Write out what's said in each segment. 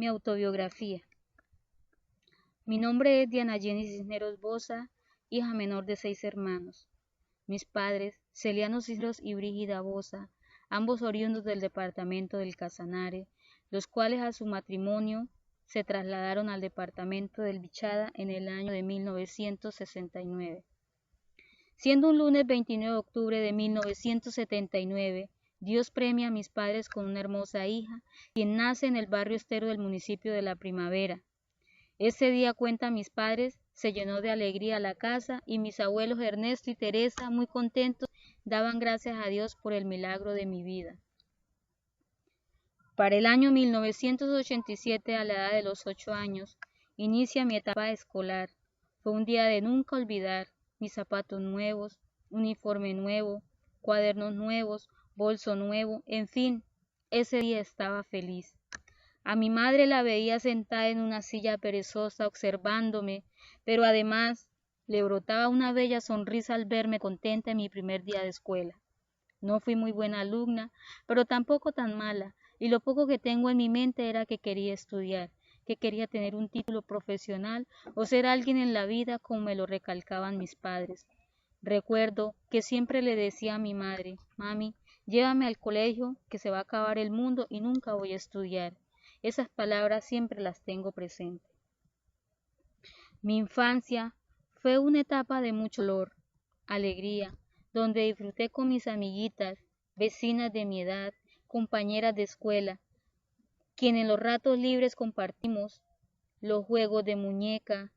Mi autobiografía. Mi nombre es Diana Jenny Cisneros Boza, hija menor de 6 hermanos. Mis padres, Celiano Cisneros y Brígida Boza, ambos oriundos del departamento del Casanare, los cuales a su matrimonio se trasladaron al departamento del Bichada en el año de 1969. Siendo un lunes 29 de octubre de 1979, Dios premia a mis padres con una hermosa hija, quien nace en el barrio Estero del municipio de La Primavera. Ese día, cuentan mis padres, se llenó de alegría la casa y mis abuelos Ernesto y Teresa, muy contentos, daban gracias a Dios por el milagro de mi vida. Para el año 1987, a la edad de los 8 años, inicia mi etapa escolar. Fue un día de nunca olvidar: mis zapatos nuevos, uniforme nuevo, cuadernos nuevos, bolso nuevo, en fin, ese día estaba feliz. A mi madre la veía sentada en una silla perezosa observándome, pero además le brotaba una bella sonrisa al verme contenta en mi primer día de escuela. No fui muy buena alumna, pero tampoco tan mala, y lo poco que tengo en mi mente era que quería estudiar, que quería tener un título profesional o ser alguien en la vida, como me lo recalcaban mis padres. Recuerdo que siempre le decía a mi madre: mami, llévame al colegio, que se va a acabar el mundo y nunca voy a estudiar. Esas palabras siempre las tengo presentes. Mi infancia fue una etapa de mucho dolor, alegría, donde disfruté con mis amiguitas, vecinas de mi edad, compañeras de escuela, quien en los ratos libres compartimos los juegos de muñeca,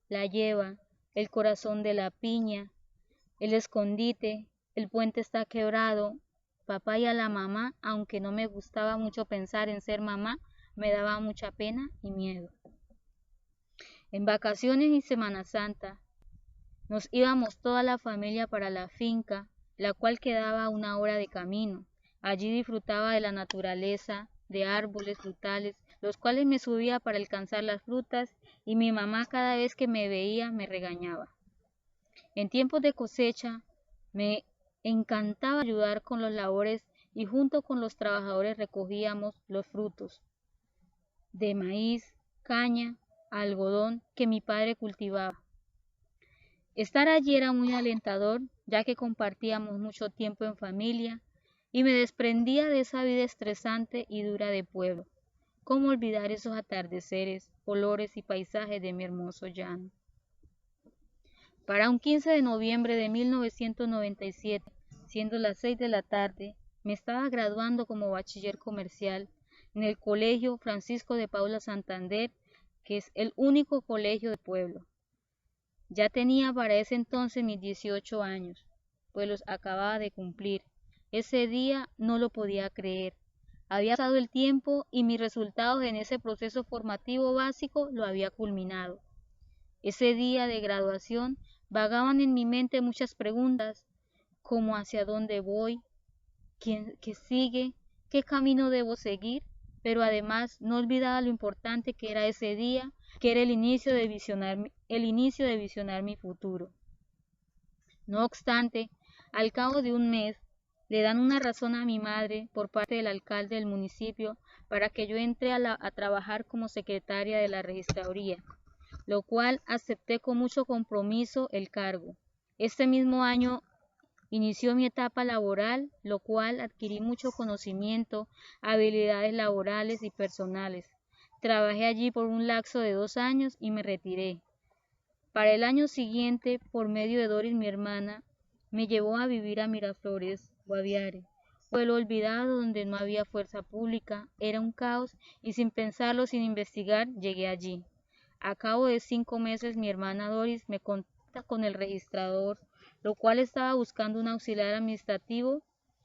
la lleva, el corazón de la piña, el escondite, el puente está quebrado, papá y a la mamá, aunque no me gustaba mucho pensar en ser mamá, me daba mucha pena y miedo. En vacaciones y Semana Santa nos íbamos toda la familia para la finca, la cual quedaba a 1 hora de camino. Allí disfrutaba de la naturaleza, de árboles frutales, los cuales me subía para alcanzar las frutas, y mi mamá cada vez que me veía me regañaba. En tiempos de cosecha me encantaba ayudar con las labores y junto con los trabajadores recogíamos los frutos de maíz, caña, algodón que mi padre cultivaba. Estar allí era muy alentador, ya que compartíamos mucho tiempo en familia y me desprendía de esa vida estresante y dura de pueblo. ¿Cómo olvidar esos atardeceres, olores y paisajes de mi hermoso llano? Para un 15 de noviembre de 1997, siendo las 6 de la tarde, me estaba graduando como bachiller comercial en el Colegio Francisco de Paula Santander, que es el único colegio del pueblo. Ya tenía para ese entonces mis 18 años, pues los acababa de cumplir. Ese día no lo podía creer. Había pasado el tiempo y mis resultados en ese proceso formativo básico lo había culminado. Ese día de graduación vagaban en mi mente muchas preguntas, como hacia dónde voy, qué sigue, qué camino debo seguir, pero además no olvidaba lo importante que era ese día, que era el inicio de visionar mi futuro. No obstante, al cabo de un mes, le dan una razón a mi madre por parte del alcalde del municipio para que yo entre a trabajar como secretaria de la registraduría, lo cual acepté con mucho compromiso el cargo. Este mismo año inició mi etapa laboral, lo cual adquirí mucho conocimiento, habilidades laborales y personales. Trabajé allí por un lapso de 2 años y me retiré. Para el año siguiente, por medio de Doris, mi hermana, me llevó a vivir a Miraflores, Guaviare. Pueblo olvidado donde no había fuerza pública, era un caos y sin pensarlo, sin investigar, llegué allí. A cabo de 5 meses, mi hermana Doris me contacta con el registrador, lo cual estaba buscando un auxiliar administrativo,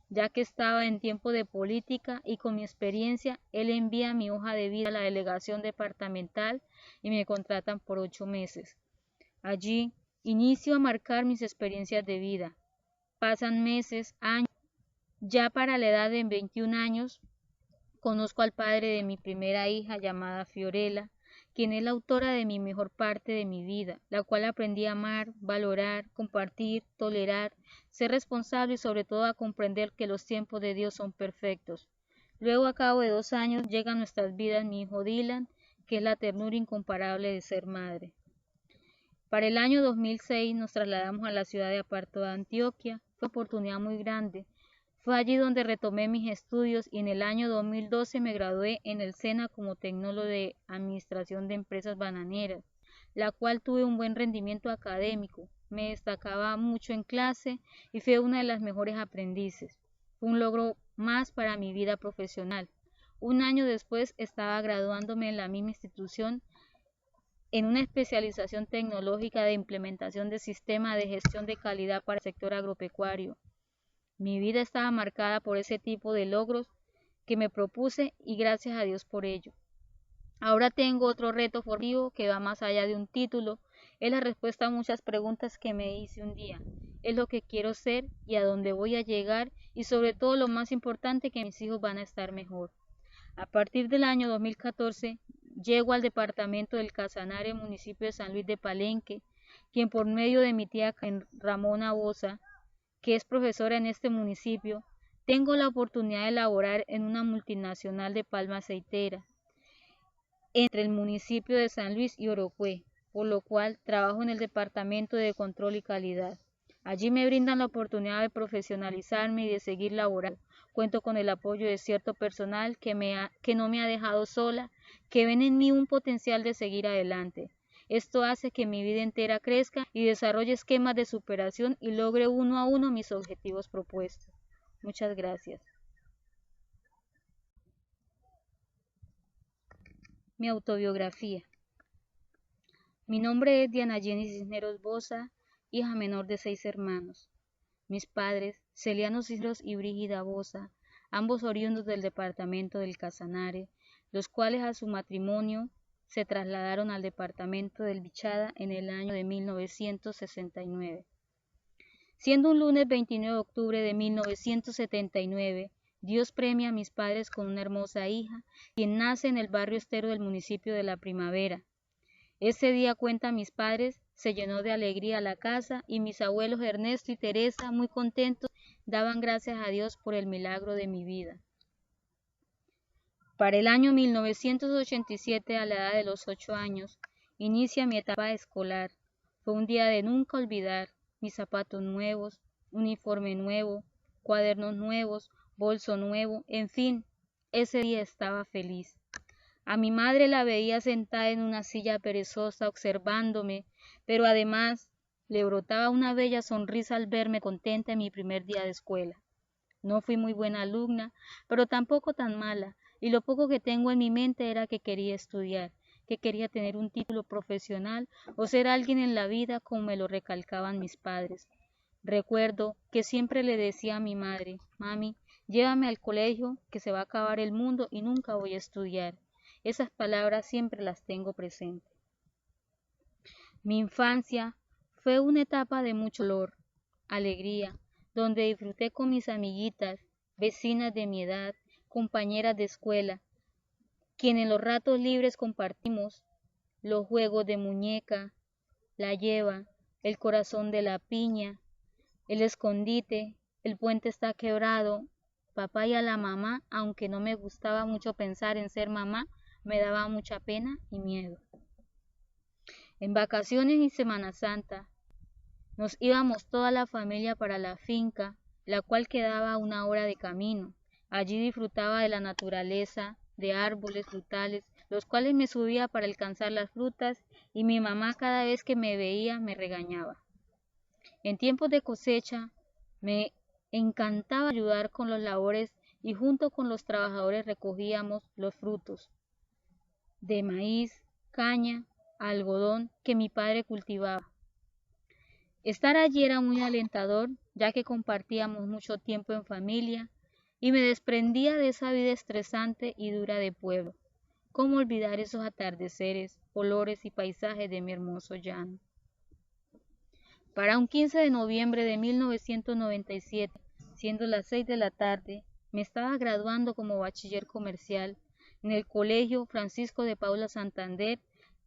ya que estaba en tiempo de política, y con mi experiencia, él envía mi hoja de vida a la delegación departamental y me contratan por 8 meses. Allí inicio a marcar mis experiencias de vida. Pasan meses, años. Ya para la edad de 21 años, conozco al padre de mi primera hija, llamada Fiorella, quien es la autora de mi mejor parte de mi vida, la cual aprendí a amar, valorar, compartir, tolerar, ser responsable y sobre todo a comprender que los tiempos de Dios son perfectos. Luego, a cabo de 2 años, llega a nuestras vidas mi hijo Dylan, que es la ternura incomparable de ser madre. Para el año 2006 nos trasladamos a la ciudad de Aparto de Antioquia. Fue una oportunidad muy grande. Fue allí donde retomé mis estudios y en el año 2012 me gradué en el SENA como tecnólogo de Administración de Empresas Bananeras, la cual tuve un buen rendimiento académico. Me destacaba mucho en clase y fui una de las mejores aprendices. Fue un logro más para mi vida profesional. Un año después estaba graduándome en la misma institución en una especialización tecnológica de implementación de sistemas de gestión de calidad para el sector agropecuario. Mi vida estaba marcada por ese tipo de logros que me propuse y gracias a Dios por ello. Ahora tengo otro reto formativo que va más allá de un título. Es la respuesta a muchas preguntas que me hice un día. Es lo que quiero ser y a dónde voy a llegar y sobre todo lo más importante, que mis hijos van a estar mejor. A partir del año 2014 llego al departamento del Casanare, municipio de San Luis de Palenque, quien por medio de mi tía Ramona Boza, que es profesora en este municipio, tengo la oportunidad de laborar en una multinacional de palma aceitera entre el municipio de San Luis y Orocue, por lo cual trabajo en el departamento de control y calidad. Allí me brindan la oportunidad de profesionalizarme y de seguir laborando. Cuento con el apoyo de cierto personal que no me ha dejado sola, que ven en mí un potencial de seguir adelante. Esto hace que mi vida entera crezca y desarrolle esquemas de superación y logre uno a uno mis objetivos propuestos. Muchas gracias. Mi autobiografía. Mi nombre es Diana Jenny Cisneros Boza, hija menor de 6 hermanos. Mis padres, Celiano Cisneros y Brígida Boza, ambos oriundos del departamento del Casanare, los cuales a su matrimonio se trasladaron al departamento del Bichada en el año de 1969. Siendo un lunes 29 de octubre de 1979, Dios premia a mis padres con una hermosa hija, quien nace en el barrio Estero del municipio de La Primavera. Ese día, cuentan mis padres, se llenó de alegría la casa y mis abuelos Ernesto y Teresa, muy contentos, daban gracias a Dios por el milagro de mi vida. Para el año 1987, a la edad de los 8 años, inicia mi etapa escolar. Fue un día de nunca olvidar. Mis zapatos nuevos, uniforme nuevo, cuadernos nuevos, bolso nuevo, en fin, ese día estaba feliz. A mi madre la veía sentada en una silla perezosa observándome, pero además le brotaba una bella sonrisa al verme contenta en mi primer día de escuela. No fui muy buena alumna, pero tampoco tan mala, y lo poco que tengo en mi mente era que quería estudiar, que quería tener un título profesional o ser alguien en la vida, como me lo recalcaban mis padres. Recuerdo que siempre le decía a mi madre: mami, llévame al colegio, que se va a acabar el mundo y nunca voy a estudiar. Esas palabras siempre las tengo presentes. Mi infancia fue una etapa de mucho dolor, alegría, donde disfruté con mis amiguitas, vecinas de mi edad, compañeras de escuela, quien en los ratos libres compartimos los juegos de muñeca, la lleva, el corazón de la piña, el escondite, el puente está quebrado, papá y a la mamá, aunque no me gustaba mucho pensar en ser mamá, me daba mucha pena y miedo. En vacaciones y Semana Santa nos íbamos toda la familia para la finca, la cual quedaba a 1 hora de camino. Allí disfrutaba de la naturaleza, de árboles frutales, los cuales me subía para alcanzar las frutas, y mi mamá cada vez que me veía me regañaba. En tiempos de cosecha me encantaba ayudar con las labores y junto con los trabajadores recogíamos los frutos de maíz, caña, algodón que mi padre cultivaba. Estar allí era muy alentador, ya que compartíamos mucho tiempo en familia y me desprendía de esa vida estresante y dura de pueblo. ¿Cómo olvidar esos atardeceres, olores y paisajes de mi hermoso llano? Para un 15 de noviembre de 1997, siendo las 6 de la tarde, me estaba graduando como bachiller comercial en el Colegio Francisco de Paula Santander,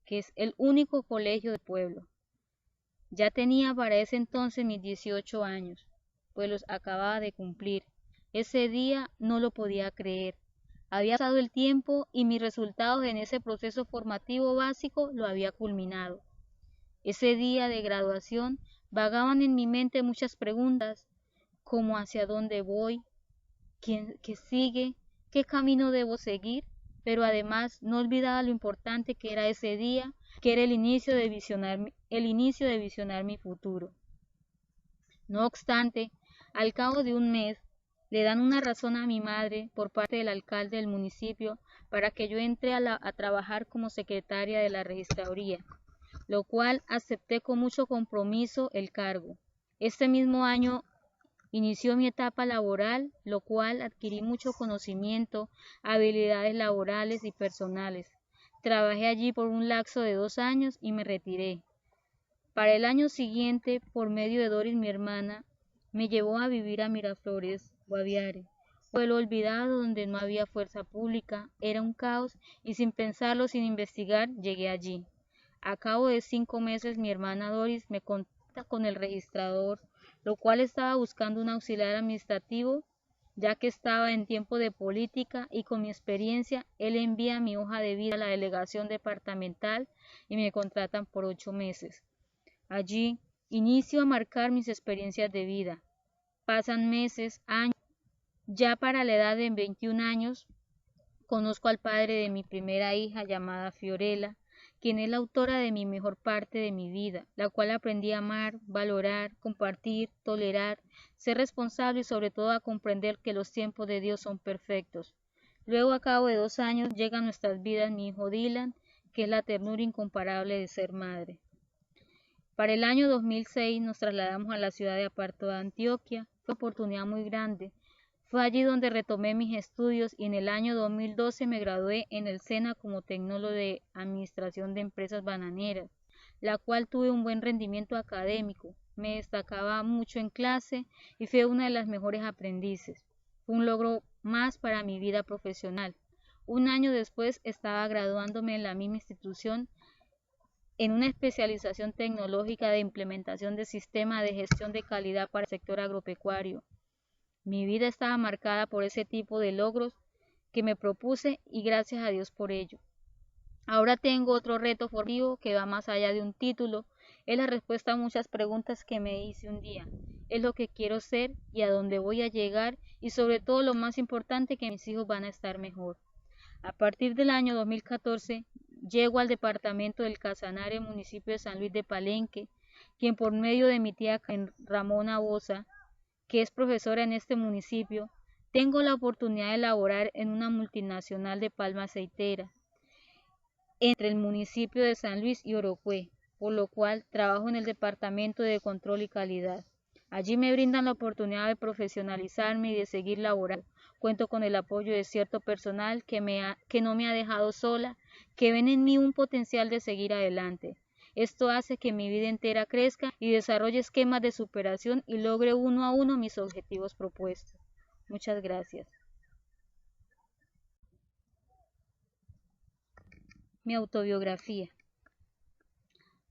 que es el único colegio del pueblo. Ya tenía para ese entonces mis 18 años, pues los acababa de cumplir. Ese día no lo podía creer. Había pasado el tiempo y mis resultados en ese proceso formativo básico lo había culminado. Ese día de graduación vagaban en mi mente muchas preguntas, como hacia dónde voy, qué sigue, qué camino debo seguir, pero además no olvidaba lo importante que era ese día, que era el inicio de visionar mi futuro. No obstante, al cabo de un mes, le dan una razón a mi madre por parte del alcalde del municipio para que yo entre a trabajar como secretaria de la registraduría, lo cual acepté con mucho compromiso el cargo. Este mismo año inició mi etapa laboral, lo cual adquirí mucho conocimiento, habilidades laborales y personales. Trabajé allí por un lapso de 2 años y me retiré. Para el año siguiente, por medio de Doris, mi hermana, me llevó a vivir a Miraflores, Guaviare. Pueblo olvidado donde no había fuerza pública, era un caos y sin pensarlo, sin investigar, llegué allí. A cabo de 5 meses mi hermana Doris me contacta con el registrador, lo cual estaba buscando un auxiliar administrativo, ya que estaba en tiempo de política y con mi experiencia, él envía mi hoja de vida a la delegación departamental y me contratan por 8 meses. Allí inicio a marcar mis experiencias de vida. Pasan meses, años. Ya para la edad de 21 años, conozco al padre de mi primera hija llamada Fiorella, quien es la autora de mi mejor parte de mi vida, la cual aprendí a amar, valorar, compartir, tolerar, ser responsable y sobre todo a comprender que los tiempos de Dios son perfectos. Luego, a cabo de 2 años, llega a nuestras vidas mi hijo Dylan, que es la ternura incomparable de ser madre. Para el año 2006 nos trasladamos a la ciudad de Aparto de Antioquia. Fue una oportunidad muy grande. Fue allí donde retomé mis estudios y en el año 2012 me gradué en el SENA como tecnólogo de Administración de Empresas Bananeras, la cual tuve un buen rendimiento académico. Me destacaba mucho en clase y fui una de las mejores aprendices. Fue un logro más para mi vida profesional. Un año después estaba graduándome en la misma institución en una especialización tecnológica de implementación de sistema de gestión de calidad para el sector agropecuario. Mi vida estaba marcada por ese tipo de logros que me propuse y gracias a Dios por ello. Ahora tengo otro reto formativo que va más allá de un título. Es la respuesta a muchas preguntas que me hice un día. Es lo que quiero ser y a dónde voy a llegar y sobre todo lo más importante, que mis hijos van a estar mejor. A partir del año 2014 llego al departamento del Casanare, municipio de San Luis de Palenque, quien por medio de mi tía Ramona Boza, que es profesora en este municipio, tengo la oportunidad de laborar en una multinacional de palma aceitera entre el municipio de San Luis y Orocue, por lo cual trabajo en el departamento de control y calidad. Allí me brindan la oportunidad de profesionalizarme y de seguir laborando. Cuento con el apoyo de cierto personal que no me ha dejado sola, que ven en mí un potencial de seguir adelante. Esto hace que mi vida entera crezca y desarrolle esquemas de superación y logre uno a uno mis objetivos propuestos. Muchas gracias. Mi autobiografía.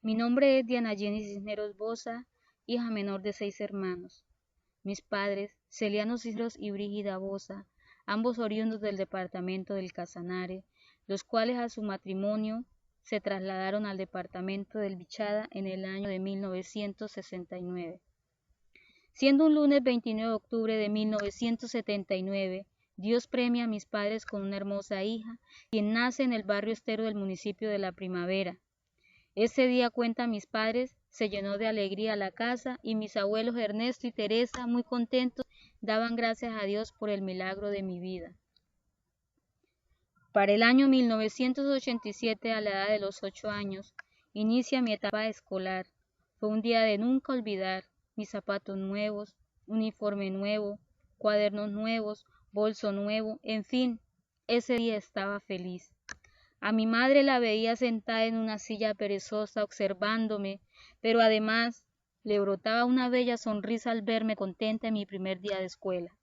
Mi nombre es Diana Jenny Cisneros Boza, hija menor de 6 hermanos. Mis padres, Celiano Cisneros y Brígida Boza, ambos oriundos del departamento del Casanare, los cuales a su matrimonio se trasladaron al departamento del Bichada en el año de 1969. Siendo un lunes 29 de octubre de 1979, Dios premia a mis padres con una hermosa hija, quien nace en el barrio Estero del municipio de La Primavera. Ese día, cuentan mis padres, se llenó de alegría la casa y mis abuelos Ernesto y Teresa, muy contentos, daban gracias a Dios por el milagro de mi vida. Para el año 1987, a la edad de los 8 años, inicia mi etapa escolar. Fue un día de nunca olvidar. Mis zapatos nuevos, uniforme nuevo, cuadernos nuevos, bolso nuevo, en fin, ese día estaba feliz. A mi madre la veía sentada en una silla perezosa observándome, pero además le brotaba una bella sonrisa al verme contenta en mi primer día de escuela.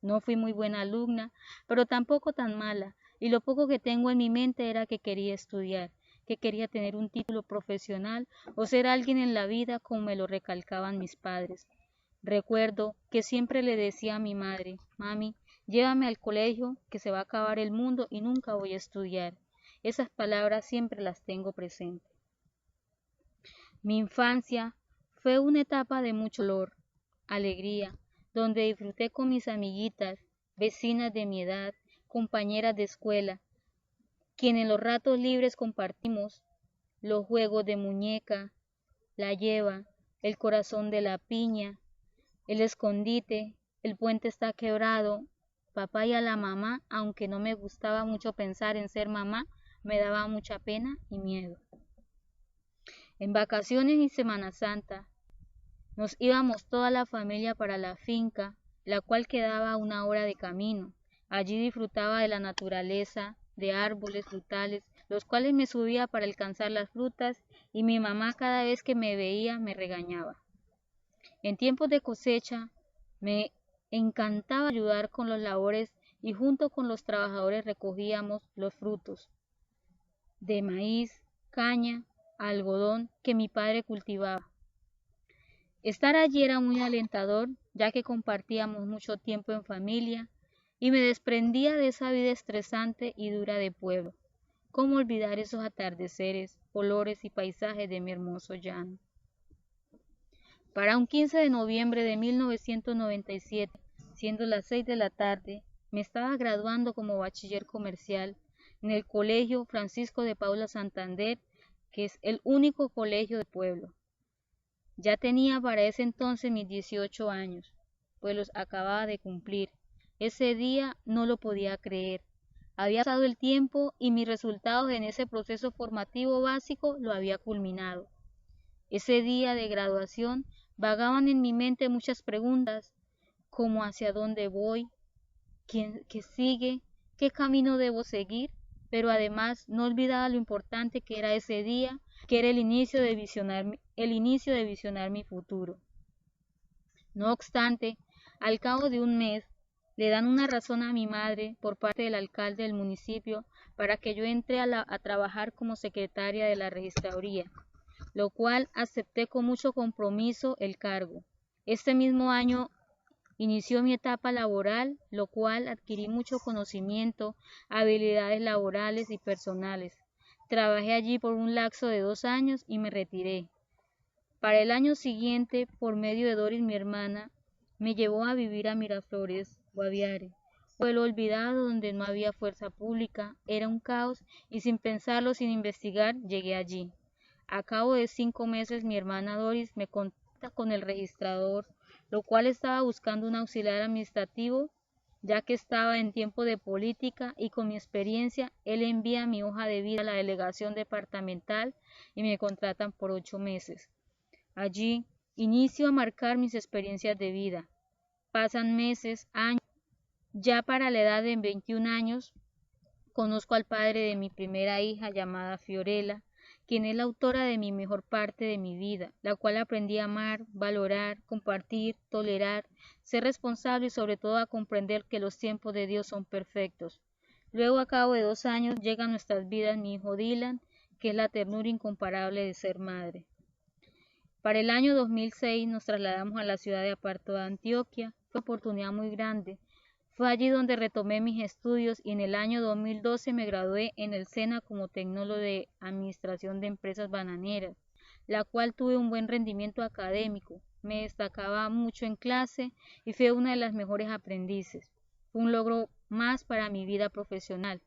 No fui muy buena alumna, pero tampoco tan mala, y lo poco que tengo en mi mente era que quería estudiar, que quería tener un título profesional o ser alguien en la vida, como me lo recalcaban mis padres. Recuerdo que siempre le decía a mi madre: mami, llévame al colegio, que se va a acabar el mundo y nunca voy a estudiar. Esas palabras siempre las tengo presentes. Mi infancia fue una etapa de mucho dolor, alegría, donde disfruté con mis amiguitas, vecinas de mi edad, compañeras de escuela, quien en los ratos libres compartimos los juegos de muñeca, la lleva, el corazón de la piña, el escondite, el puente está quebrado, papá y a la mamá, aunque no me gustaba mucho pensar en ser mamá, me daba mucha pena y miedo. En vacaciones y Semana Santa nos íbamos toda la familia para la finca, la cual quedaba a 1 hora de camino. Allí disfrutaba de la naturaleza, de árboles frutales, los cuales me subía para alcanzar las frutas y mi mamá cada vez que me veía me regañaba. En tiempos de cosecha me encantaba ayudar con las labores y junto con los trabajadores recogíamos los frutos de maíz, caña, algodón que mi padre cultivaba. Estar allí era muy alentador, ya que compartíamos mucho tiempo en familia y me desprendía de esa vida estresante y dura de pueblo. ¿Cómo olvidar esos atardeceres, olores y paisajes de mi hermoso llano? Para un 15 de noviembre de 1997, siendo las 6 de la tarde, me estaba graduando como bachiller comercial en el Colegio Francisco de Paula Santander, que es el único colegio del pueblo. Ya tenía para ese entonces mis 18 años, pues los acababa de cumplir. Ese día no lo podía creer. Había pasado el tiempo y mis resultados en ese proceso formativo básico lo había culminado. Ese día de graduación vagaban en mi mente muchas preguntas, como hacia dónde voy, qué sigue, qué camino debo seguir, pero además no olvidaba lo importante que era ese día, que era el inicio de visionar mi futuro. No obstante, al cabo de un mes, le dan una razón a mi madre por parte del alcalde del municipio para que yo entre a trabajar como secretaria de la registraduría, lo cual acepté con mucho compromiso el cargo. Este mismo año inició mi etapa laboral, lo cual adquirí mucho conocimiento, habilidades laborales y personales. Trabajé allí por un lapso de 2 años y me retiré. Para el año siguiente, por medio de Doris, mi hermana, me llevó a vivir a Miraflores, Guaviare. Pueblo olvidado donde no había fuerza pública, era un caos y sin pensarlo, sin investigar, llegué allí. A cabo de 5 meses mi hermana Doris me contacta con el registrador, lo cual estaba buscando un auxiliar administrativo, ya que estaba en tiempo de política y con mi experiencia, él envía mi hoja de vida a la delegación departamental y me contratan por 8 meses. Allí inicio a marcar mis experiencias de vida. Pasan meses, años. Ya para la edad de 21 años, conozco al padre de mi primera hija llamada Fiorella, quien es la autora de mi mejor parte de mi vida, la cual aprendí a amar, valorar, compartir, tolerar, ser responsable y sobre todo a comprender que los tiempos de Dios son perfectos. Luego, a cabo de 2 años, llega a nuestras vidas mi hijo Dylan, que es la ternura incomparable de ser madre. Para el año 2006 nos trasladamos a la ciudad de Aparto de Antioquia. Fue una oportunidad muy grande. Fue allí donde retomé mis estudios y en el año 2012 me gradué en el SENA como tecnólogo de Administración de Empresas Bananeras, la cual tuve un buen rendimiento académico. Me destacaba mucho en clase y fui una de las mejores aprendices. Fue un logro más para mi vida profesional.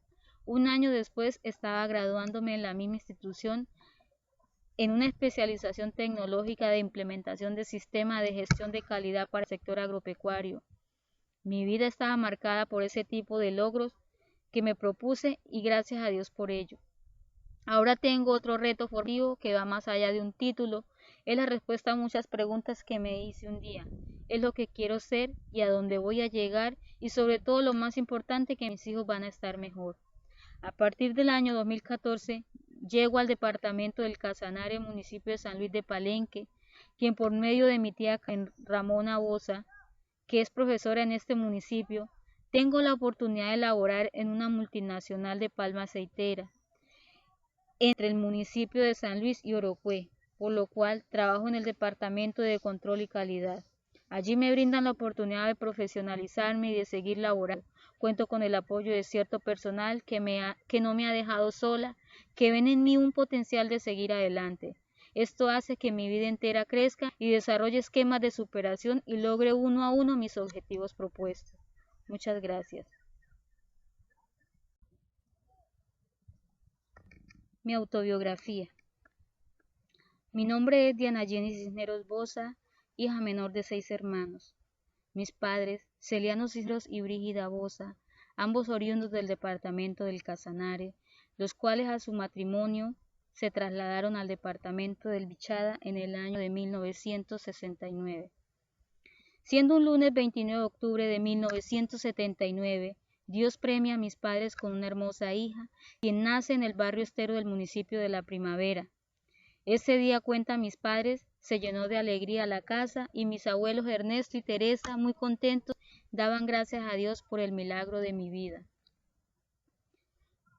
Un año después estaba graduándome en la misma institución en una especialización tecnológica de implementación de sistema de gestión de calidad para el sector agropecuario. Mi vida estaba marcada por ese tipo de logros que me propuse y gracias a Dios por ello. Ahora tengo otro reto formativo que va más allá de un título. Es la respuesta a muchas preguntas que me hice un día. Es lo que quiero ser y a dónde voy a llegar y sobre todo lo más importante, que mis hijos van a estar mejor. A partir del año 2014 llego al departamento del Casanare, municipio de San Luis de Palenque, quien por medio de mi tía Ramona Boza, que es profesora en este municipio, tengo la oportunidad de laborar en una multinacional de palma aceitera entre el municipio de San Luis y Orocue, por lo cual trabajo en el departamento de control y calidad. Allí me brindan la oportunidad de profesionalizarme y de seguir laborando. Cuento con el apoyo de cierto personal que no me ha dejado sola, que ven en mí un potencial de seguir adelante. Esto hace que mi vida entera crezca y desarrolle esquemas de superación y logre uno a uno mis objetivos propuestos. Muchas gracias. Mi autobiografía. Mi nombre es Diana Jenny Cisneros Boza, hija menor de 6 hermanos. Mis padres, Celiano Cisneros y Brígida Boza, ambos oriundos del departamento del Casanare, los cuales a su matrimonio se trasladaron al departamento del Bichada en el año de 1969. Siendo un lunes 29 de octubre de 1979, Dios premia a mis padres con una hermosa hija, quien nace en el barrio Estero del municipio de La Primavera. Ese día, cuentan mis padres, se llenó de alegría la casa y mis abuelos Ernesto y Teresa, muy contentos, daban gracias a Dios por el milagro de mi vida.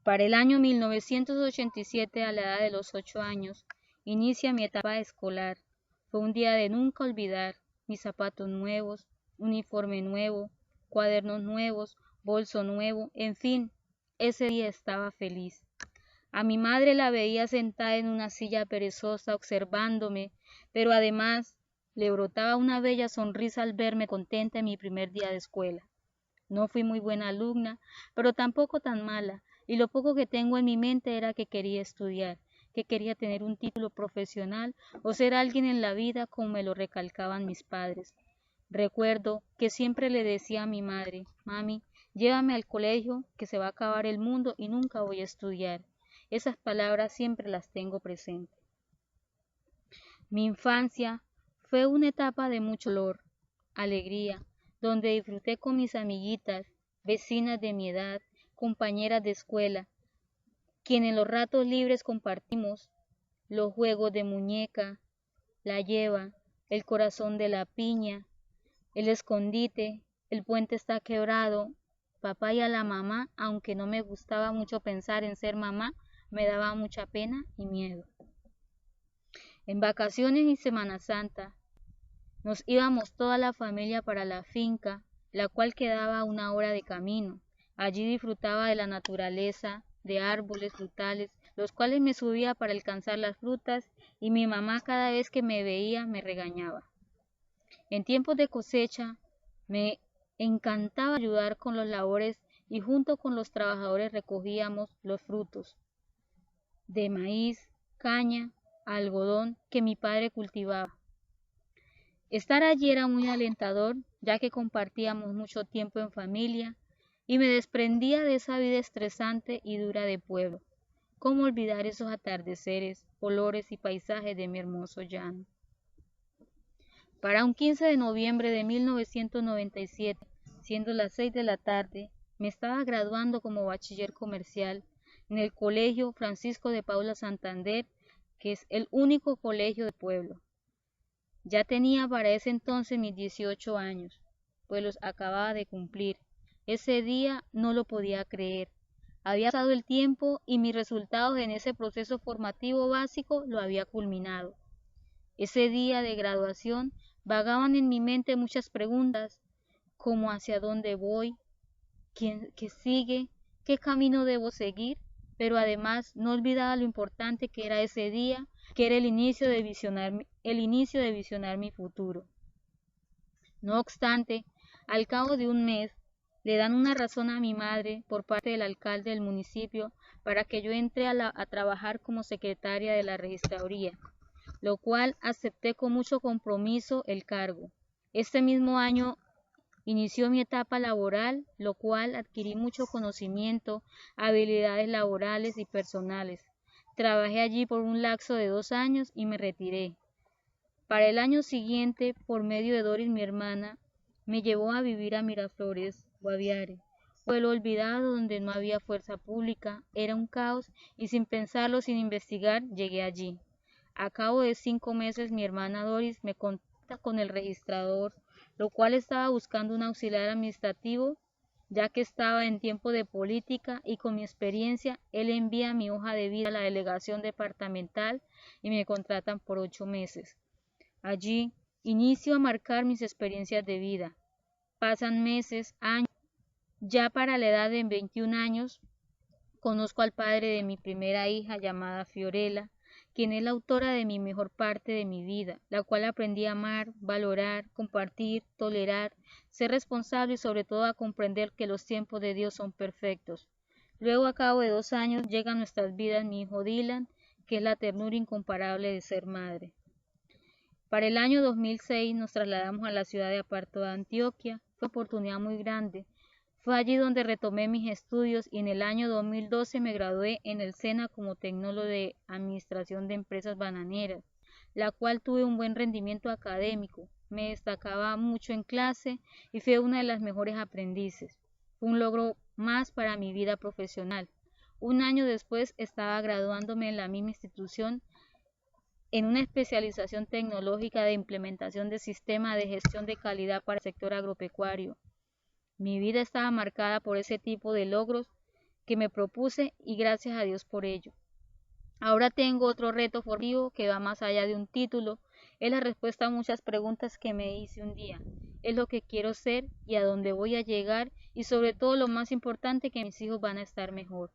Para el año 1987, a la edad de los 8 años, inicia mi etapa escolar. Fue un día de nunca olvidar, mis zapatos nuevos, uniforme nuevo, cuadernos nuevos, bolso nuevo, en fin, ese día estaba feliz. A mi madre la veía sentada en una silla perezosa observándome, pero además le brotaba una bella sonrisa al verme contenta en mi primer día de escuela. No fui muy buena alumna, pero tampoco tan mala, y lo poco que tengo en mi mente era que quería estudiar, que quería tener un título profesional o ser alguien en la vida como me lo recalcaban mis padres. Recuerdo que siempre le decía a mi madre, mami, llévame al colegio que se va a acabar el mundo y nunca voy a estudiar. Esas palabras siempre las tengo presentes. Mi infancia fue una etapa de mucho dolor, alegría, donde disfruté con mis amiguitas, vecinas de mi edad, compañeras de escuela, quien en los ratos libres compartimos los juegos de muñeca, la lleva, el corazón de la piña, el escondite, el puente está quebrado, papá y a la mamá, aunque no me gustaba mucho pensar en ser mamá, me daba mucha pena y miedo. En vacaciones y Semana Santa nos íbamos toda la familia para la finca, la cual quedaba a 1 hora de camino. Allí disfrutaba de la naturaleza, de árboles frutales, los cuales me subía para alcanzar las frutas y mi mamá cada vez que me veía me regañaba. En tiempos de cosecha me encantaba ayudar con las labores y junto con los trabajadores recogíamos los frutos de maíz, caña, algodón que mi padre cultivaba. Estar allí era muy alentador, ya que compartíamos mucho tiempo en familia y me desprendía de esa vida estresante y dura de pueblo. ¿Cómo olvidar esos atardeceres, olores y paisajes de mi hermoso llano? Para un 15 de noviembre de 1997, siendo las 6 de la tarde, me estaba graduando como bachiller comercial en el Colegio Francisco de Paula Santander, que es el único colegio del pueblo. Ya tenía para ese entonces mis 18 años, pues los acababa de cumplir. Ese día no lo podía creer. Había pasado el tiempo y mis resultados en ese proceso formativo básico lo había culminado. Ese día de graduación vagaban en mi mente muchas preguntas, como hacia dónde voy, qué sigue, qué camino debo seguir, pero además no olvidaba lo importante que era ese día, que era el inicio de visionar mi futuro. No obstante, al cabo de un mes, le dan una razón a mi madre por parte del alcalde del municipio para que yo entre a trabajar como secretaria de la registraduría, lo cual acepté con mucho compromiso el cargo. Este mismo año inició mi etapa laboral, lo cual adquirí mucho conocimiento, habilidades laborales y personales. Trabajé allí por un lapso de 2 años y me retiré. Para el año siguiente, por medio de Doris, mi hermana, me llevó a vivir a Miraflores, Guaviare, pueblo olvidado donde no había fuerza pública, era un caos y sin pensarlo, sin investigar, llegué allí. A cabo de 5 meses, mi hermana Doris me contacta con el registrador, lo cual estaba buscando un auxiliar administrativo, ya que estaba en tiempo de política y con mi experiencia, él envía mi hoja de vida a la delegación departamental y me contratan por 8 meses. Allí Inicio a marcar mis experiencias de vida. Pasan meses, años. Ya para la edad de 21 años, conozco al padre de mi primera hija llamada Fiorella, quien es la autora de mi mejor parte de mi vida, la cual aprendí a amar, valorar, compartir, tolerar, ser responsable y sobre todo a comprender que los tiempos de Dios son perfectos. Luego, a cabo de 2 años, llega a nuestras vidas mi hijo Dylan, que es la ternura incomparable de ser madre. Para el año 2006 nos trasladamos a la ciudad de Aparto de Antioquia. Fue una oportunidad muy grande. Fue allí donde retomé mis estudios y en el año 2012 me gradué en el SENA como tecnólogo de Administración de Empresas Bananeras, la cual tuve un buen rendimiento académico. Me destacaba mucho en clase y fui una de las mejores aprendices. Fue un logro más para mi vida profesional. Un año después estaba graduándome en la misma institución en una especialización tecnológica de implementación de sistemas de gestión de calidad para el sector agropecuario. Mi vida estaba marcada por ese tipo de logros que me propuse y gracias a Dios por ello. Ahora tengo otro reto formativo que va más allá de un título. Es la respuesta a muchas preguntas que me hice un día. Es lo que quiero ser y a dónde voy a llegar y sobre todo lo más importante, que mis hijos van a estar mejor.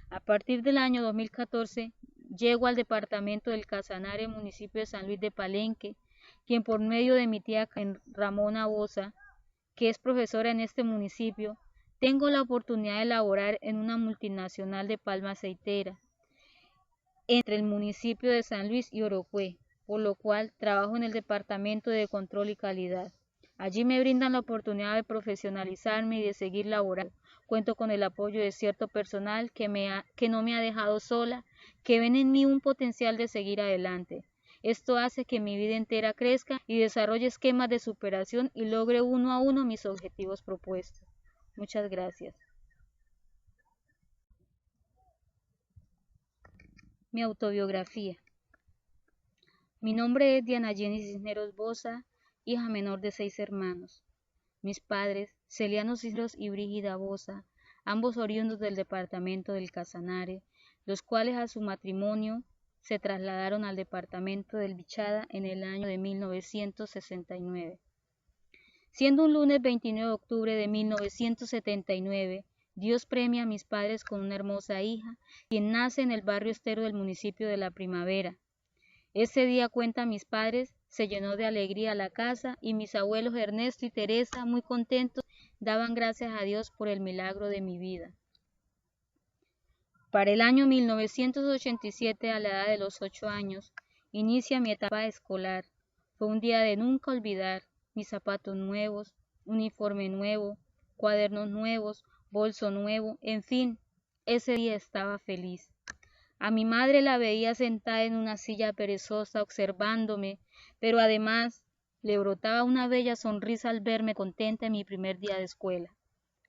A partir del año 2014 llego al departamento del Casanare, municipio de San Luis de Palenque, quien por medio de mi tía Ramona Boza, que es profesora en este municipio, tengo la oportunidad de laborar en una multinacional de palma aceitera entre el municipio de San Luis y Orocue, por lo cual trabajo en el departamento de control y calidad. Allí me brindan la oportunidad de profesionalizarme y de seguir laborando. Cuento con el apoyo de cierto personal que no me ha dejado sola, que ven en mí un potencial de seguir adelante. Esto hace que mi vida entera crezca y desarrolle esquemas de superación y logre uno a uno mis objetivos propuestos. Muchas gracias. Mi autobiografía. Mi nombre es Diana Jenny Cisneros Boza, hija menor de 6 hermanos. Mis padres, Celiano Cisneros y Brígida Boza, ambos oriundos del departamento del Casanare, los cuales a su matrimonio se trasladaron al departamento del Bichada en el año de 1969. Siendo un lunes 29 de octubre de 1979, Dios premia a mis padres con una hermosa hija, quien nace en el barrio Estero del municipio de La Primavera. Ese día, cuentan mis padres, se llenó de alegría la casa y mis abuelos Ernesto y Teresa, muy contentos, daban gracias a Dios por el milagro de mi vida. Para el año 1987, a la edad de los 8 años, inicia mi etapa escolar. Fue un día de nunca olvidar. Mis zapatos nuevos, uniforme nuevo, cuadernos nuevos, bolso nuevo, en fin, ese día estaba feliz. A mi madre la veía sentada en una silla perezosa observándome, pero además le brotaba una bella sonrisa al verme contenta en mi primer día de escuela.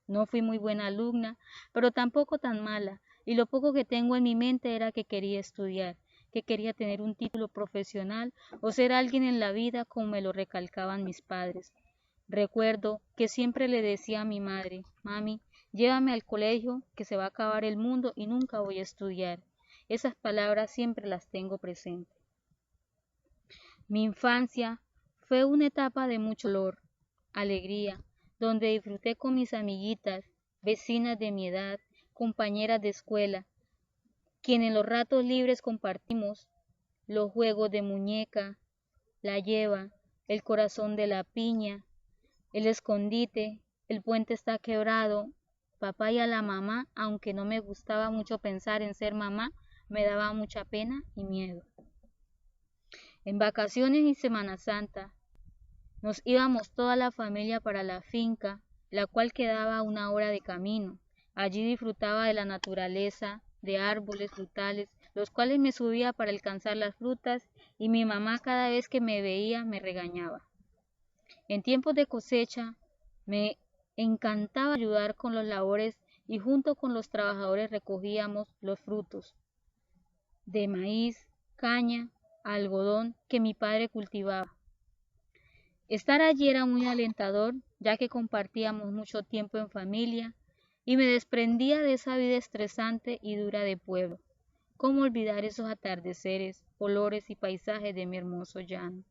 No fui muy buena alumna, pero tampoco tan mala, y lo poco que tengo en mi mente era que quería estudiar, que quería tener un título profesional o ser alguien en la vida, como me lo recalcaban mis padres. Recuerdo que siempre le decía a mi madre: mami, llévame al colegio, que se va a acabar el mundo y nunca voy a estudiar. Esas palabras siempre las tengo presentes. Mi infancia fue una etapa de mucho dolor, alegría, donde disfruté con mis amiguitas, vecinas de mi edad, compañeras de escuela, quien en los ratos libres compartimos los juegos de muñeca, la lleva, el corazón de la piña, el escondite, el puente está quebrado, papá y a la mamá, aunque no me gustaba mucho pensar en ser mamá, me daba mucha pena y miedo. En vacaciones y Semana Santa nos íbamos toda la familia para la finca, la cual quedaba a 1 hora de camino. Allí disfrutaba de la naturaleza, de árboles frutales, los cuales me subía para alcanzar las frutas, y mi mamá cada vez que me veía me regañaba. En tiempos de cosecha me encantaba ayudar con las labores y junto con los trabajadores recogíamos los frutos de maíz, caña, algodón que mi padre cultivaba. Estar allí era muy alentador, ya que compartíamos mucho tiempo en familia y me desprendía de esa vida estresante y dura de pueblo. ¿Cómo olvidar esos atardeceres, olores y paisajes de mi hermoso llano?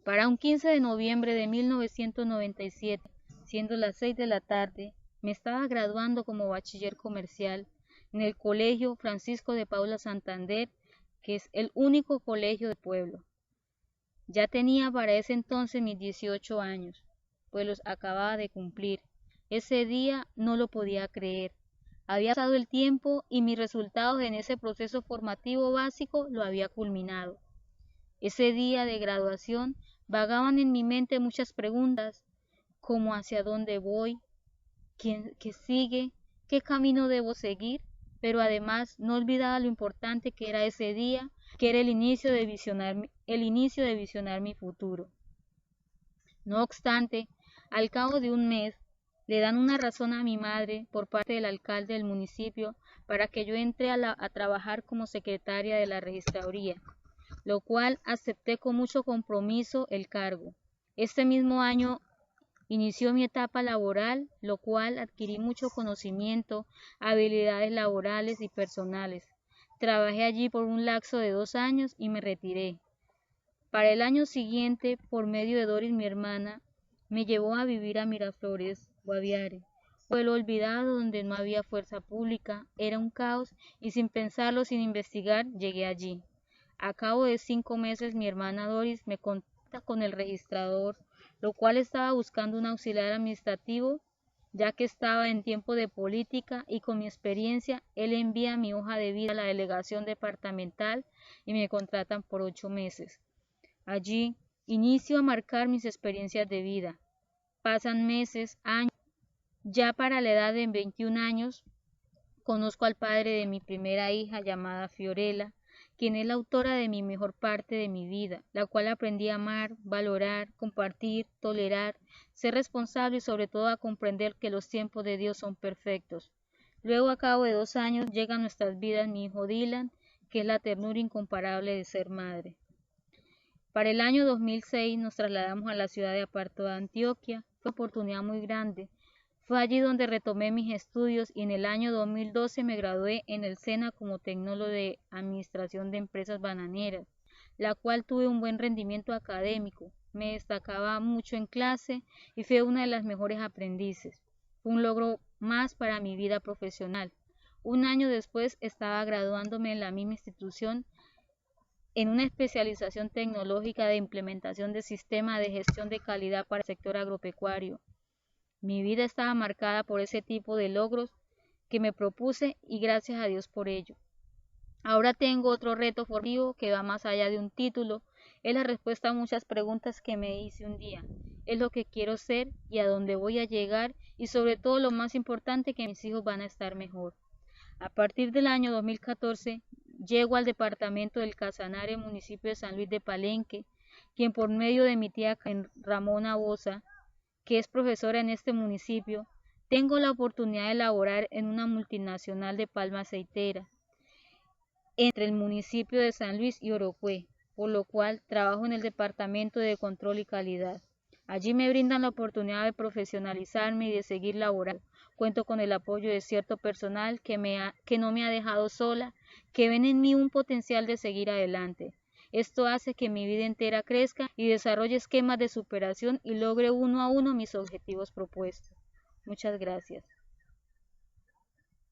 Para un 15 de noviembre de 1997, siendo las 6 de la tarde, me estaba graduando como bachiller comercial en el Colegio Francisco de Paula Santander, que es el único colegio del pueblo. Ya tenía para ese entonces mis 18 años, pues los acababa de cumplir. Ese día no lo podía creer. Había pasado el tiempo y mis resultados en ese proceso formativo básico lo había culminado. Ese día de graduación vagaban en mi mente muchas preguntas, como hacia dónde voy, qué sigue, qué camino debo seguir, pero además no olvidaba lo importante que era ese día, que era el inicio de visionar mi futuro. No obstante, al cabo de un mes, le dan una razón a mi madre por parte del alcalde del municipio para que yo entre a trabajar como secretaria de la registraduría, lo cual acepté con mucho compromiso el cargo. Este mismo año inició mi etapa laboral, lo cual adquirí mucho conocimiento, habilidades laborales y personales. Trabajé allí por un lapso de 2 años y me retiré. Para el año siguiente, por medio de Doris, mi hermana, me llevó a vivir a Miraflores, Guaviare, pueblo olvidado donde no había fuerza pública, era un caos y sin pensarlo, sin investigar, llegué allí. A cabo de 5 meses, mi hermana Doris me contacta con el registrador, lo cual estaba buscando un auxiliar administrativo, ya que estaba en tiempo de política y con mi experiencia, él envía mi hoja de vida a la delegación departamental y me contratan por 8 meses. Allí inicio a marcar mis experiencias de vida. Pasan meses, años. Ya para la edad de 21 años, conozco al padre de mi primera hija llamada Fiorella, quien es la autora de mi mejor parte de mi vida, la cual aprendí a amar, valorar, compartir, tolerar, ser responsable y sobre todo a comprender que los tiempos de Dios son perfectos. Luego, a cabo de 2 años, llega a nuestras vidas mi hijo Dylan, que es la ternura incomparable de ser madre. Para el año 2006 nos trasladamos a la ciudad de Aparto de Antioquia. Fue una oportunidad muy grande. Fue allí donde retomé mis estudios y en el año 2012 me gradué en el SENA como tecnólogo de Administración de Empresas Bananeras, la cual tuve un buen rendimiento académico. Me destacaba mucho en clase y fui una de las mejores aprendices. Fue un logro más para mi vida profesional. Un año después estaba graduándome en la misma institución en una especialización tecnológica de implementación de sistema de gestión de calidad para el sector agropecuario. Mi vida estaba marcada por ese tipo de logros que me propuse y gracias a Dios por ello. Ahora tengo otro reto formativo que va más allá de un título, es la respuesta a muchas preguntas que me hice un día, es lo que quiero ser y a dónde voy a llegar y sobre todo lo más importante que mis hijos van a estar mejor. A partir del año 2014 llego al departamento del Casanare, municipio de San Luis de Palenque, quien por medio de mi tía Ramona Boza, que es profesora en este municipio, tengo la oportunidad de laborar en una multinacional de palma aceitera entre el municipio de San Luis y Orocue, por lo cual trabajo en el departamento de control y calidad. Allí me brindan la oportunidad de profesionalizarme y de seguir laborando. Cuento con el apoyo de cierto personal que no me ha dejado sola, que ven en mí un potencial de seguir adelante. Esto hace que mi vida entera crezca y desarrolle esquemas de superación y logre uno a uno mis objetivos propuestos. Muchas gracias.